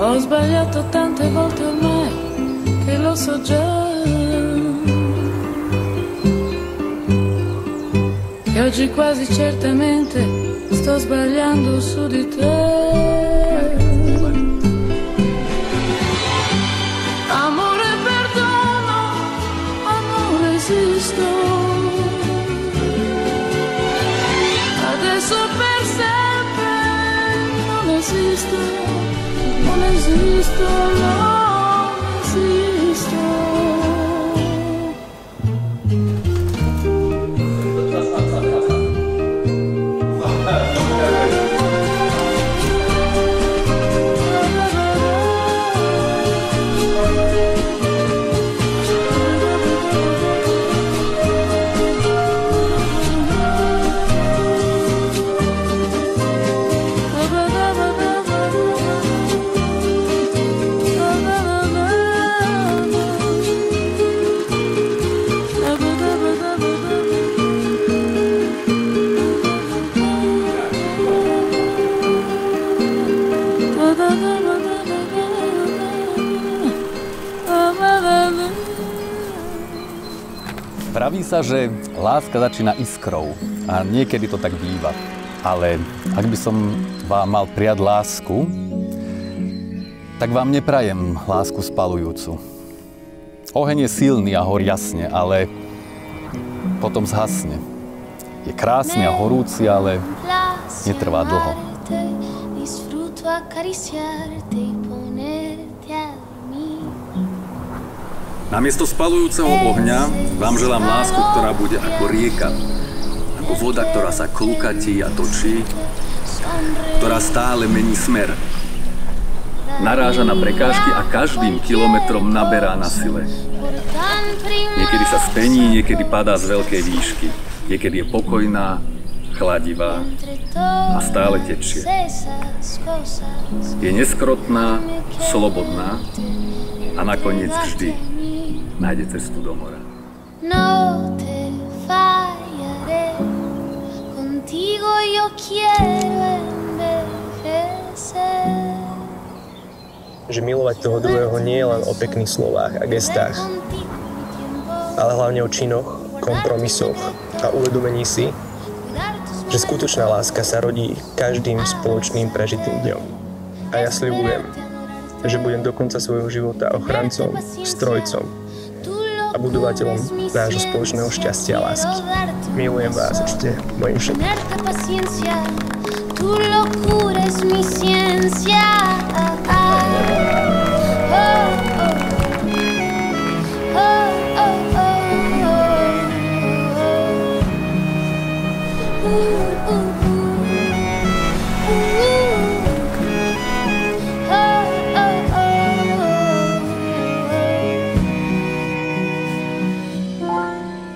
Ho sbagliato tante volte ormai che lo so già. E oggi quasi certamente sto sbagliando su di te. Amore perdono, amore esisto. Adesso per sempre non esisto, non esisto, non esisto. Praví sa, že láska začína iskrou a niekedy to tak býva. Ale ak by som vám mal prijať lásku, tak vám neprajem lásku spalujúcu. Oheň je silný a horí jasne, ale potom zhasne. Je krásny a horúci, ale netrvá dlho. Namiesto spalujúceho ohňa vám želám lásku, ktorá bude ako rieka, ako voda, ktorá sa klukatí a točí, ktorá stále mení smer. Naráža na prekážky a každým kilometrom naberá na sile. Niekedy sa stení, niekedy padá z veľkej výšky, niekedy je pokojná, chladivá a stále tečie. Je neskrotná, slobodná a nakoniec vždy nájde cestu do mora. No te fallaré, contigo yo quiero envejecer. Že milovať toho druhého nie je len o pekných slovách a gestách, ale hlavne o činoch, kompromisoch a uvedomení si, že skutočná láska sa rodí každým spoločným prežitým dňom. A ja sľubujem, že budem do konca svojho života ochrancom, strojcom a budovateľom nášho spoločného šťastia a lásky. Milujem vás ešte mojim všetkým.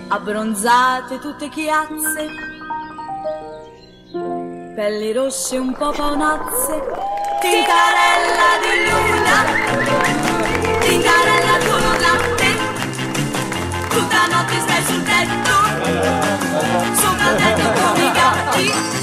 Abbronzate tutte chiazze, pelli rosse un po' paonazze, tintarella di luna, tintarella tuo latte, tutta notte stai sul tetto, sopra il tetto con i gatti.